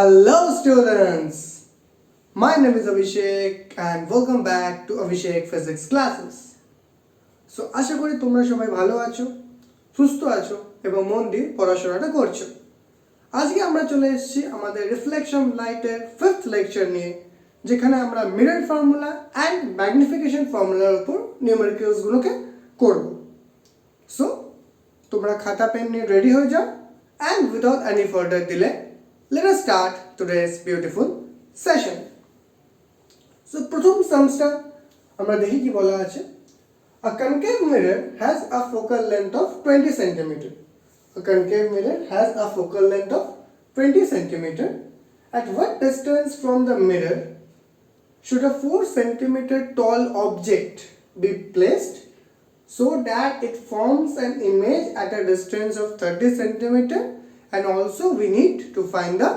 Hello students, my name is Abhishek and welcome back to Abhishek Physics Classes. So আশা করি তোমরা সবাই ভালো আছো, সুস্থ আছো এবং মন দিয়ে পড়াশোনাটা করছো। আজকে আমরা চলে এসেছি আমাদের রিফ্লেকশন লাইটের 5th লেকচার নিয়ে, যেখানে আমরা মিরর ফর্মুলা অ্যান্ড ম্যাগনিফিকেশন ফর্মুলার উপর নিউমেরিক্যালস গুলোকে করব। সো তোমরা খাতা পেন নিয়ে রেডি হয়ে যাও and without any further delay, let us start today's beautiful session. So প্রথম সামসটা আমরা দেখি কি বলা আছে। A concave mirror has a focal length of 20 cm. A concave mirror has a focal length of 20 cm. At what distance from the mirror should a 4 cm tall object be placed so that it forms an image at a distance of 30 cm, and also we need to find the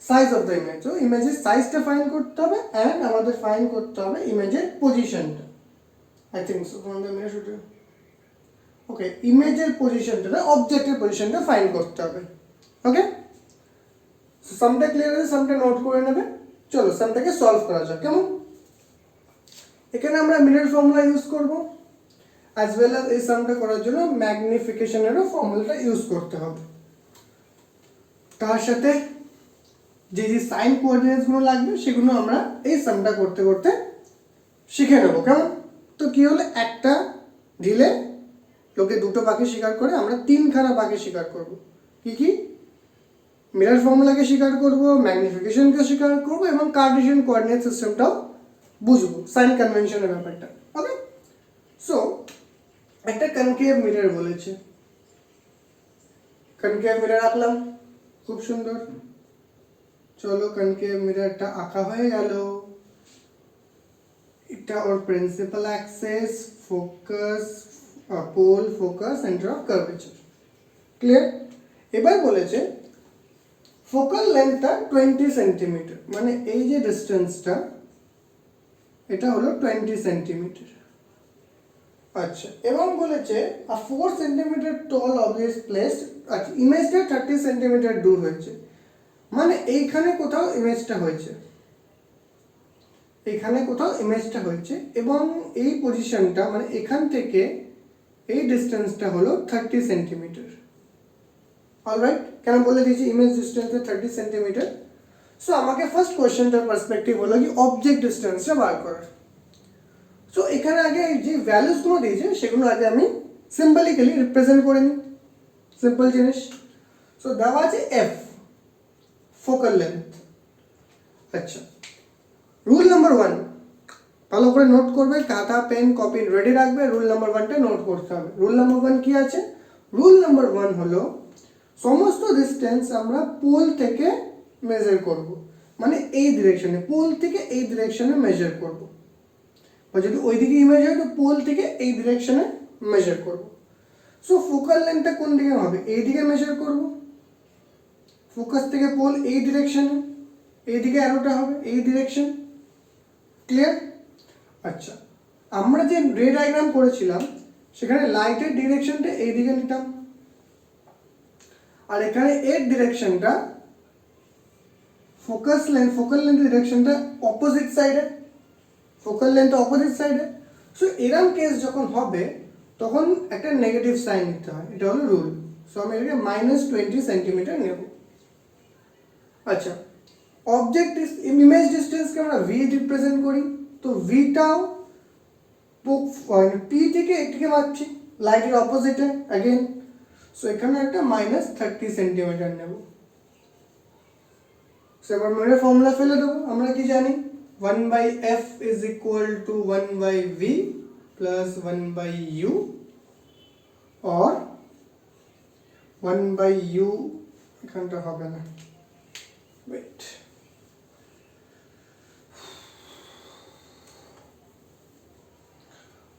size of the image. So image size ta find korte hobe and amader find korte hobe image position ta. I think so from the mirror should okay image position ta object position ta find korte hobe. Okay, so sum ta clear ache, sum ta note kore nebe. চলো সামটাকে solve করা যাক। কেমন? এখানে আমরা mirror formula use করব, as well as এই সামটা করার জন্য ম্যাগনিফিকেশনেরও ফর্মুলাটা ইউজ করতে হবে। তার সাথে যে যে সাইন কোঅর্ডিনেটসগুলো লাগবে সেগুলো আমরা এই সামটা করতে করতে শিখে নেব। কেমন? তো কি হলো, একটা ঢিলে লোকে দুটো পাখি শিকার করে, আমরা তিনখানা পাখি শিকার করব। কি কি? মিরর ফর্মুলাকে স্বীকার করব, ম্যাগনিফিকেশনকে স্বীকার করব এবং কার্টেসিয়ান কোঅর্ডিনেট সিস্টেমটাও বুঝবো, সাইন কনভেনশনের ব্যাপারটা। ওকে, সো একটা কনকেভ মিরর বলেছে, কনকেভ মিরর আঁকলাম, খুব সুন্দর। চলো কনকেভ মিররটা আঁকা হয়ে গেল। এটা ওর principal axis, focus, pole, focus, centre of curvature. Clear? এবার বলেছে ফোকাল লেন্থটা 20 সেন্টিমিটার, মানে এই যে ডিস্টেন্সটা এটা হলো 20 সেন্টিমিটার। আচ্ছা, এবং বলেছে a 4 centimetre tall object placed, আচ্ছা ইমেজটা 30 সেন্টিমিটার দূর হয়েছে, মানে এইখানে কোথাও ইমেজটা হয়েছে, এইখানে কোথাও ইমেজটা হয়েছে এবং এই পজিশনটা মানে এখান থেকে এই ডিস্টেন্সটা হলো 30 সেন্টিমিটার। অলরাইট, কেন বলে দিয়েছি ইমেজ ডিস্টেন্স 30 সেন্টিমিটার। সো আমাকে ফার্স্ট কোয়েশ্চেনটার পার্সপেক্টিভ হলো কি অবজেক্ট ডিস্টেন্সটা বার করার। সো এখানে আগে যে ভ্যালুসগুলো দিয়েছে সেগুলো আগে আমি সিম্বলিক্যালি রিপ্রেজেন্ট করে নিই, সিম্পল জিনিস। সো দেওয়া আছে এফ, ফোকাল লেন্থ। আচ্ছা, রুল নাম্বার 1 ভালো করে নোট করবে, খাতা পেন কপি রেডি রাখবে, রুল নাম্বার 1টা নোট করতে হবে। রুল নাম্বার 1 কি আছে? রুল নাম্বার 1 হলো সমস্ত ডিস্টেন্স আমরা পোল থেকে মেজার করব, মানে এই ডিরেকশনে, পোল থেকে এই ডিরেকশনে মেজার করব, বা যদি ওইদিকে ইমেজ হয় তো পোল থেকে এই ডিরেকশনে মেজার করব। সো ফোকাল লেন্থটা কোন দিকে হবে? এই দিকে মেজার করব, ফোকাস থেকে পোল এই ডিরেকশনে, এই দিকে অ্যারোটা হবে এই ডিরেকশন। ক্লিয়ার? আচ্ছা, আমরা যে রে ডায়াগ্রাম করেছিলাম সেখানে লাইটের ডিরেকশনটা এই দিকে নিতাম, আর এখানে এর ডিরেকশনটা ফোকাল লেন্থ ডিরেকশনটা অপোজিট সাইডে, ফোকাল লেন্থ অপোজিট সাইডে। সো এরকম কেস যখন হবে তখন একটা নেগেটিভ সাইন নিতে হয়, এটা হলো রুল। সো আমি এটাকে -20 সেন্টিমিটার নেব। আচ্ছা, অবজেক্ট ইমেজ ডিস্টেন্সকে আমরা ভি রিপ্রেজেন্ট করি, তো ভিটাও পি থেকে একটিকে মাপছি, লাইটের অপোজিটে অ্যাগেন। সো এখানে একটা -30 সেন্টিমিটার নেব। সো এবার মিরর ফর্মুলা ফেলে দেবো। আমরা কি জানি? 1/f is equal to 1/v plus 1/u, or 1/u এখানটা হবে না, wait,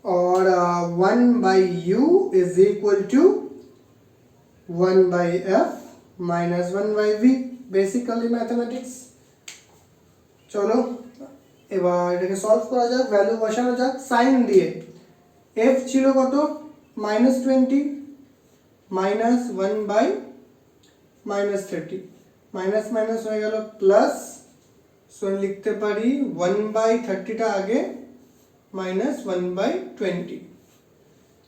or 1/u is equal to 1/f minus 1/v, basically mathematics. চলো এবার এটাকে সলভ করা যাক, ভ্যালু বসানো যাক সাইন দিয়ে। f ছিল কত? -20 -1/30 মাইনাস মাইনাস হয়ে গেল প্লাস, সো লিখতে পারি 1/30টা আগে মাইনাস 1/20।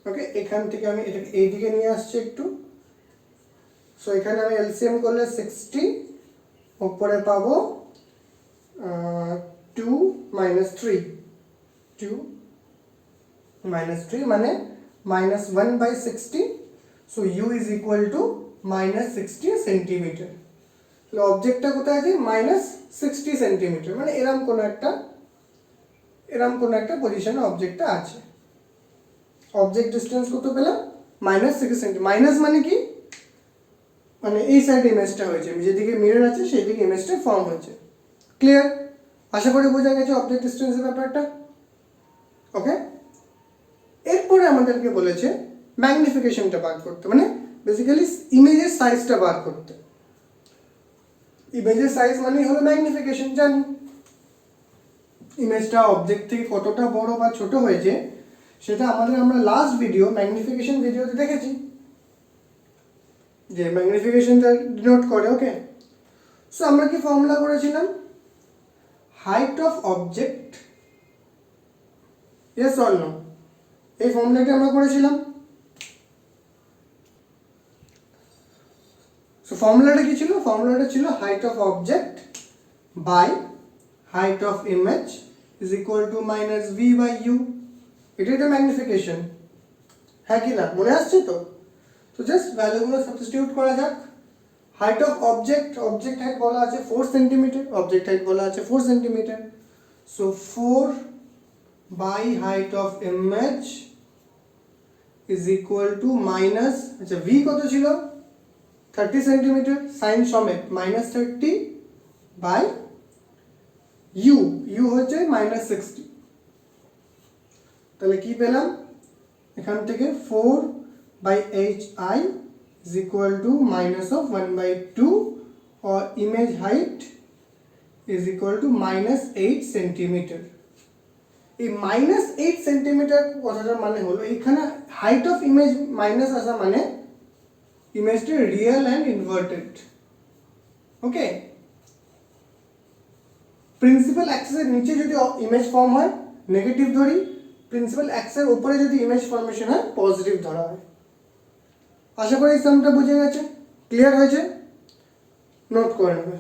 ওকে, এখান থেকে আমি এটাকে এইদিকে নিয়ে আসছি একটু। সো এখানে আমি এলসিএম করলে 60, উপরে পাবো 2 minus 3, 2 minus 3 মানে minus 1/60, so u is equal to minus 60 centimetre. তাহলে অবজেক্টটা কোথায় আছে? মাইনাস 60 সেন্টিমিটার, মানে এরকম কোনো একটা পজিশনে অবজেক্টটা আছে। অবজেক্ট ডিস্টেন্স কত পেলাম? Minus 60 centimetre. মাইনাস মানে কি? মানে এই সাইডে ইমেজটা হয়েছে, যেদিকে মিরর আছে সেই দিকে ইমেজটা ফর্ম হয়েছে। ক্লিয়ার? আশা করি বোঝা গেছে অবজেক্ট ডিস্টেন্সের ব্যাপারটা। ওকে, এরপরে আমাদেরকে বলেছে ম্যাগনিফিকেশনটা বার করতে, মানে বেসিক্যালি ইমেজের সাইজটা বার করতে। ইমেজের সাইজ মানে হলো ম্যাগনিফিকেশন। জানি ইমেজটা অবজেক্ট থেকে কতটা বড় বা ছোট হয়েছে সেটা আমরা লাস্ট ভিডিও ম্যাগনিফিকেশন ভিডিওতে দেখেছি, যে ম্যাগনিফিকেশনটা ডিনোট করে। ওকে, সো আমরা কি ফর্মুলা করেছিলাম? Height of object, yes or no? এই ফর্মুলাটা আমরা করেছিলাম। সো ফর্মুলাটা কি ছিল? ফর্মুলাটা ছিল height of object by height of image is equal to minus v by u. এটাই তো ম্যাগনিফিকেশন, হ্যাঁ কি না? মনে আসছে তো? তো জাস্ট ভ্যালুগুলো সাবস্টিটিউট করা যাক। হাইট অফ অবজেক্ট হাইট বলা আছে 4 সেন্টিমিটার, অবজেক্ট হাইট বলা আছে 4 centimetre. So 4 by height of image is equal to minus, আচ্ছা ভি কত ছিল? 30 সেন্টিমিটার, সাইন সমেত মাইনাস 30 বাই ইউ হচ্ছে মাইনাস 60। তাহলে কি পেলাম এখান থেকে? 4 by hi is equal to minus of 1/2 or image height is equal to minus 8 centimetre. এই মাইনাস 8 সেন্টিমিটার কথাটার মানে হলো এখানে হাইট অফ ইমেজ মাইনাস আসা মানে ইমেজটা real and inverted. Okay, principal অ্যাক্সেসের নিচে যদি ইমেজ ফর্ম হয় নেগেটিভ ধরি, প্রিন্সিপাল অ্যাক্সেসের উপরে যদি ইমেজ ফর্মেশন হয় পজিটিভ ধরা হয়। আশা করি এই সামটা বুঝে গেছে, ক্লিয়ার হয়েছে? নোট করে নেবে।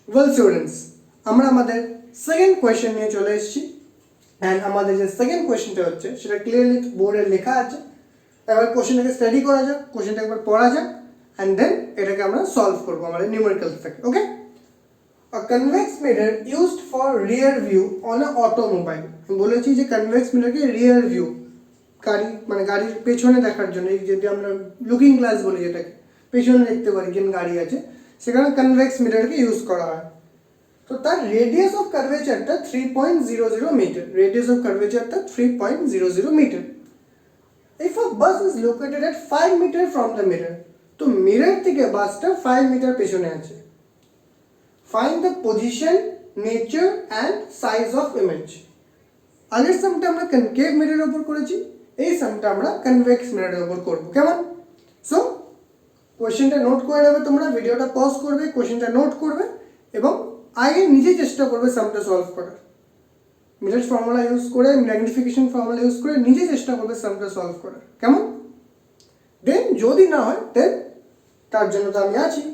ওয়েল স্টুডেন্টস, আমরা আমাদের সেকেন্ড কোয়েশ্চেন নিয়ে চলে এসেছি। অ্যান্ড আমাদের যে সেকেন্ড কোয়েশ্চেনটা হচ্ছে সেটা ক্লিয়ারলি বোর্ডে লেখা আছে। এবার কোয়েশ্চেনটাকে স্টাডি করা যাক, কোয়েশ্চেনটা একবার পড়া যাক, অ্যান্ড দেন এটাকে আমরা সলভ করবো আমাদের নিউমেরিক্যালস থেকে। ওকে, A convex mirror used for rear view on a automobile. বলেছি যে কনভেক্স মিররকে রিয়ার ভিউ, গাড়ি মানে গাড়ির পেছনে দেখার জন্য, যদি আমরা লুকিং গ্লাস বলি যেটাকে, পেছনে দেখতে পারি যে গাড়ি আছে, সেখানে কনভেক্স মিররকে ইউজ করা হয়। তো তার রেডিয়াস অফ কার্ভেচারটা 3.00 মিটার, রেডিয়াস অফ কার্ভেচারটা 3.00 metre. If a bus is located at 5 meter from the mirror, তো মিরর থেকে বাসটা 5 মিটার পেছনে আছে। Find the position, nature and size of image. আগের সামটা আমরা কনকেভ মিররের উপর করেছি, এই সামটা আমরা কনভেক্স মিররের উপর করব। কেমন? সো কোশ্চেনটা নোট করে নেবে, তোমরা ভিডিওটা পজ করবে, কোশ্চেনটা নোট করবে এবং আগে নিজে চেষ্টা করবে সামটা সলভ করার। মিরর ফর্মুলা ইউজ করে, ম্যাগনিফিকেশন ফর্মুলা ইউজ করে নিজে চেষ্টা করবে সামটা সলভ করার। কেমন? দেন যদি না হয় দেন তার জন্য তো আমি আছি।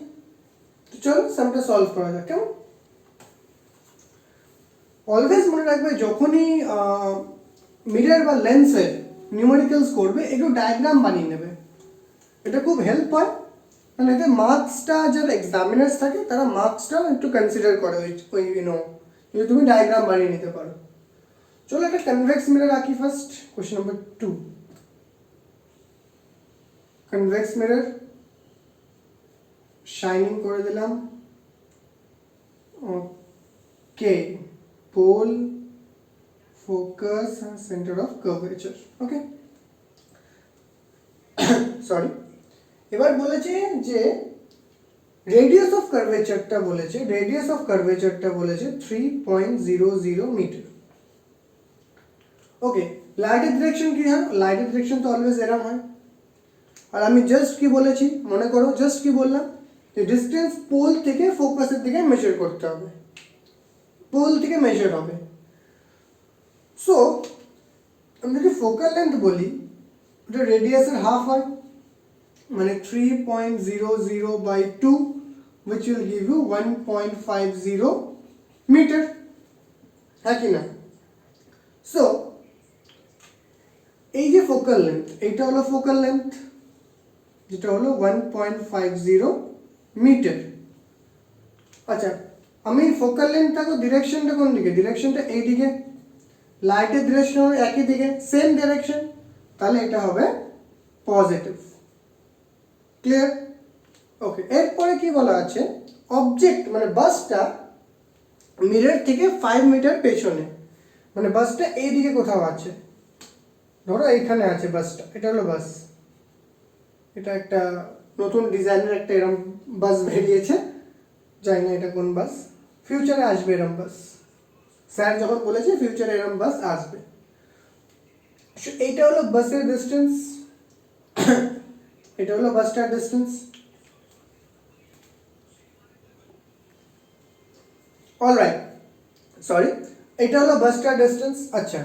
তো চলো সামটা সলভ করা যাক। কেমন? অলওয়েজ মনে রাখবে যখনই মিরর বা লেন্সের নিউমেরিক্যালস করবে একটু ডায়াগ্রাম বানিয়ে নেবে, এটা খুব হেল্প হয়। মানে এতে মার্কসটা যারা এক্সামিনার্স থাকে তারা মার্কসটা একটু কনসিডার করে ওই যদি তুমি ডায়াগ্রাম বানিয়ে নিতে পারো। চলো একটা কনভেক্স মিরর আঁকি first. Question number 2, convex mirror শাইনিং করে দিলাম। Okay, pole, focus, centre of curvature. Okay, sorry, এবার বলেছে যে রেডিয়াস অফ কার্ভেচারটা বলেছে 3.00 মিটার। ওকে, লাইটের ডিরেকশন কি হয়, লাইটের ডিরেকশন তো অলওয়েজ এরম হয়। আর আমি জাস্ট কি বলেছি মনে করো, জাস্ট কি বললাম যে ডিস্টেন্স পোল থেকে ফোকাসের দিকে মেজার করতে হবে, পোল থেকে মেজার হবে। সো আমি যদি ফোকাল লেন্থ বলি ওটা রেডিয়াসের হাফ হয়, মানে 3.00/2 which will give you 1.50 metre, হ্যাঁ কি না? সো এই যে ফোকাল লেন্থ, এটা হলো ফোকাল লেন্থ যেটা হলো 1.50 মিটার। আচ্ছা, আমি ফোকাল লেন্থটাকে ডিরেকশনটা কোন দিকে, ডিরেকশনটা এই দিকে, লাইটের ডিরেকশন হবে একই দিকে, সেম ডিরেকশন, তাহলে এটা হবে পজিটিভ। ক্লিয়ার? ওকে, এরপরে কি বলা আছে, অবজেক্ট মানে বাসটা মিরর থেকে 5 মিটার পেছনে, মানে বাসটা এই দিকে কোথাও আছে, ধরো এইখানে আছে বাসটা, এটা হলো বাস, এটা একটা নতুন ডিজাইনের একটা এরকম বাস বেরিয়েছে, জানি না এটা কোন বাস, ফিউচারে আসবে এরকম বাস, স্যার যখন বলেছে ফিউচারে এরকম বাস আসবে। এইটা হলো বাসের ডিস্টেন্স, এটা হলো বাসটার ডিস্টেন্স। অলরাইট, সরি, এটা হলো বাসটার ডিস্টেন্স। আচ্ছা,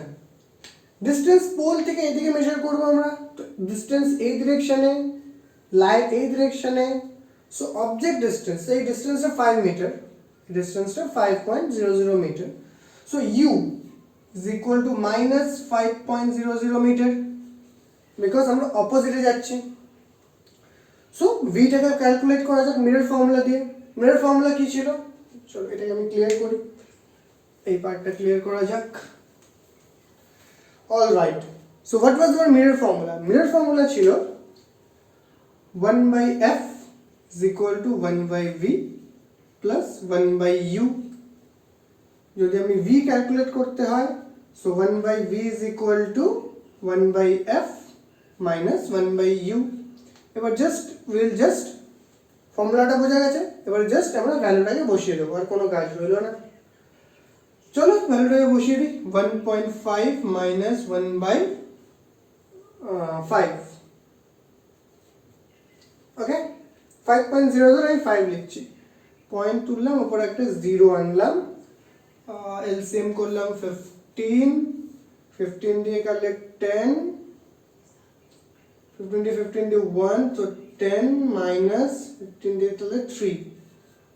ডিস্টেন্স পোল থেকে এদিকে মেজার করবো আমরা, তো ডিস্টেন্স এই ডিরেকশনে, লাইট এই ডিরেকশনে, সো অবজেক্ট ডিস্টেন্স, এই ডিস্টেন্সটা 5 মিটার, ডিস্টেন্সটা 5.00 metre, so u is equal to -5.00 metre, because আমরা অপোজিটে যাচ্ছি। সো ভিটাকে ক্যালকুলেট করা যাক মিরর ফর্মুলা দিয়ে। মিরর ফর্মুলা কি ছিল, চলো এটাকে আমি ক্লিয়ার করি, এই পার্টটা ক্লিয়ার করা যাক। Alright, so what was our mirror formula? Mirror formula ছিল 1/f is equal to 1/v plus 1/u। যদি আমি v ক্যালকুলেট করতে হয়, so 1/v is equal to 1/f minus 1/u। এবার জাস্ট উইল জাস্ট ফর্মুলাটা বোঝা গেছে, এবার জাস্ট আমরা ভ্যালুটাকে বসিয়ে দেবো, আর কোনো কাজ রইল না। চলো ভ্যালুটাকে বসিয়ে দিই, 1.5 minus 1/5, ওকে, 5.00 আমি 5 লিখছি, পয়েন্ট তুললাম, উপরে একটা 0 আনলাম, এলসিএম করলাম 15 দিয়ে কাটলে 10, 15 দিয়ে 1, তো 10 minus 15 দিয়ে তাহলে 3,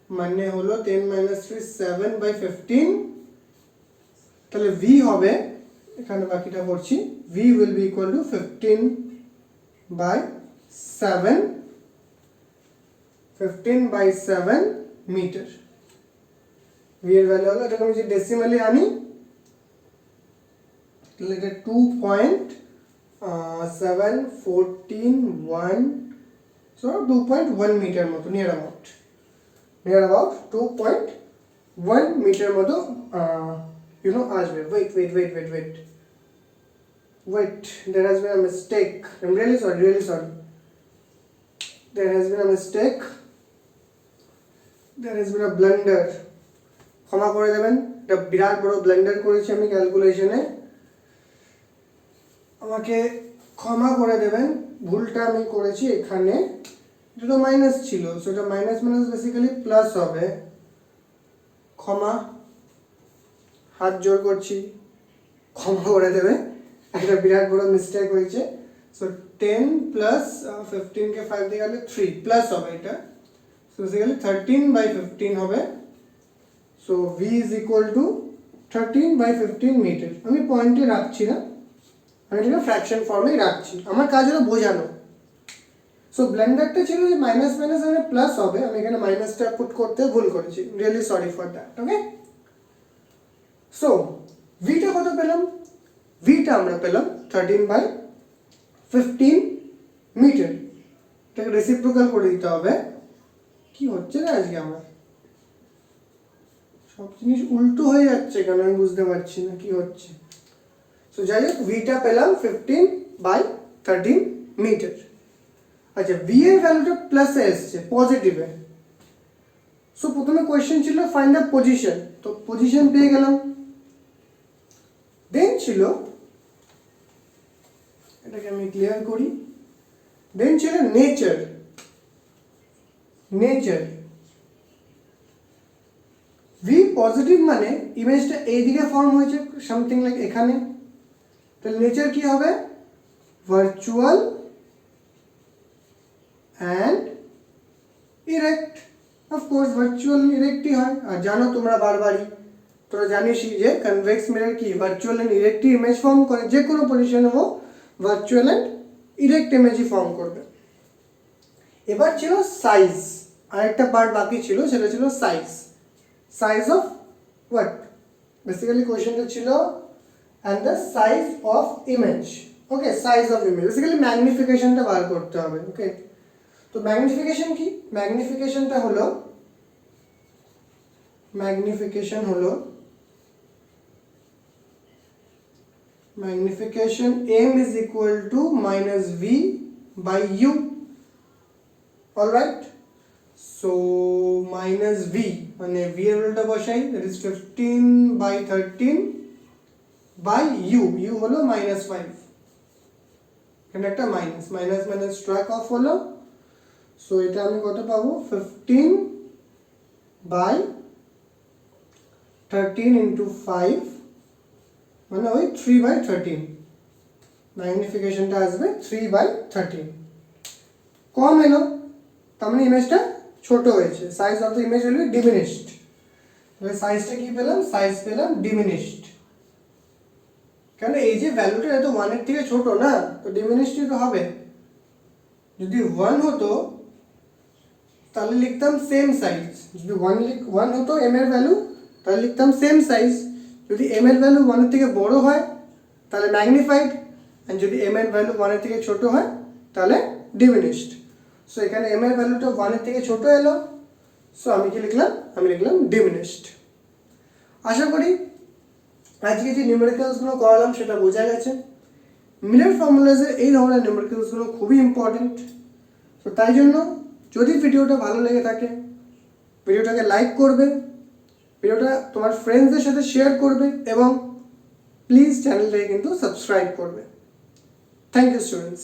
মানে হলো 10 minus 3 7/15, তাহলে v হবে, এখানে বাকিটা করছি, v will be equal to 15/7 metre. v এর ভ্যালু হলো, এটাকে আমি যদি ডেসিমালি আনি তাহলে এটা 2.714 সো 2.1 মিটার মতো, নিয়ার অ্যাবাউট 2.1 মিটার মতো আসবে। wait, there has been a mistake, I'm really sorry, there has been a mistake, there has been a blunder, ক্ষমা করে দেবেন, এটা বিরাট বড় ব্লান্ডার করেছি আমি ক্যালকুলেশনে, আমাকে ক্ষমা করে দেবেন, ভুলটা আমি করেছি এখানে, এটা তো মাইনাস ছিল, সো এটা মাইনাস বেসিক্যালি প্লাস হবে, ক্ষমা, হাত জোর করছি, ক্ষমা করে দেবে, একটা বিরাট বড় মিস্টেক হয়েছে। সো 10 প্লাস 15 কে 5 দিয়ে গেলে 3 প্লাস হবে এটা, সো বেসিক্যালি 13/15 হবে। So v is equal to 13/15 metre. আমি পয়েন্টে রাখছি না, আমি এটা ফ্র্যাকশন ফর্মেই রাখছি, আমার কাজ হলো বোঝানো। সো ব্লেন্ডারটা ছিল যে মাইনাস মানে প্লাস হবে, আমি এখানে মাইনাসটা পুট করতে ভুল করেছি, really sorry for that. Okay, so ভিটা কত পেলাম? ভিটা আমরা পেলাম 13/15 মিটার। এটাকে রেসিপ্রোকাল করে দিতে হবে। কি হচ্ছে না আজকে আমার, সব জিনিস উল্টো হয়ে যাচ্ছে কেন আমি বুঝতে পারছি না কি হচ্ছে। সো যাই হোক, ভিটা পেলাম 15/13 মিটার। আচ্ছা, ভি এর ভ্যালুটা প্লাসে এসছে, পজিটিভে। সো প্রথমে কোয়েশ্চেন ছিল ফাইন্ড দ্য পজিশন, তো পজিশন পেয়ে গেলাম। দেন ছিল এটাকে আমি ক্লিয়ার করি। দেন ছিল নেচার। নেচার ভি পজিটিভ মানে ইমেজটা এইদিকে ফর্ম হয়েছে সামথিং লাইক এখানে, তাহলে নেচার কি হবে? ভার্চুয়াল অ্যান্ড ইরেক্ট। অফকোর্স ভার্চুয়াল ইরেক্টই হয়, আর জানো তোমরা বারবারই, তোরা জানিসই যে কনভেক্স মিরর কি ভার্চুয়াল অ্যান্ড ইরেক্টই ইমেজ ফর্ম করে, যে কোনো পজিশনে ও ভার্চুয়াল অ্যান্ড ইরেক্ট ইমেজই ফর্ম করবে। এবার ছিল সাইজ, আরেকটা পার্ট বাকি ছিল, সেটা ছিল size. Size of what? Basically কোয়েশ্চেনটা ছিল and the size of image. Okay, size of image, basically ম্যাগনিফিকেশনটা বার করতে হবে। ওকে, তো ম্যাগনিফিকেশন কি? ম্যাগনিফিকেশনটা হলো, magnification m is equal to minus v by u. All right, so minus v মানে v এর ভ্যালুটা বসাই, that is 15 by 13 by u, u হলো -5, এখানে একটা মাইনাস মাইনাস স্ট্রাইক অফ হলো। সো এটা আমি কত পাবো? 15 by 13 into 5 মানে ওই 3 by 13, ম্যাগনিফিকেশনটা আসবে 3 by 13। কম এলো, তার মানে ইমেজটা ছোট হয়েছে, সাইজ অফ দ্য ইমেজ হলো ডিমিনিশড। তাহলে সাইজটা কি পেলাম? সাইজ পেলাম ডিমিনিশড। কেন? এই যে ভ্যালুটা এটা তো 1 এর থেকে ছোট না, তো ডিমিনিশডই তো হবে। যদি 1 হতো তাহলে লিখতাম সেম সাইজ, যদি 1 হতো m এর ভ্যালু তাহলে লিখতাম সেম সাইজ। যদি m এর ভ্যালু 1 এর থেকে বড় হয় তাহলে ম্যাগনিফাইড, আর যদি m এর ভ্যালু 1 এর থেকে ছোট হয় তাহলে ডিমিনিশড। সো এখানে m এর ভ্যালুটা 1 এর থেকে ছোট এলো, সো আমি কি লিখলাম? আমি লিখলাম ডিমিনিশড। আশা করি আজকে যে নিউমেরিক্যালসগুলো করালাম সেটা বোঝা গেছে। মিলার ফর্মুলাসের এই ধরনের নিউমেরিক্যালসগুলো খুবই ইম্পর্টেন্ট। তো তাই জন্য যদি ভিডিওটা ভালো লেগে থাকে ভিডিওটাকে লাইক করবে, ভিডিওটা তোমার ফ্রেন্ডসদের সাথে শেয়ার করবে, এবং প্লিজ চ্যানেলটাকে কিন্তু সাবস্ক্রাইব করবে। Thank you students.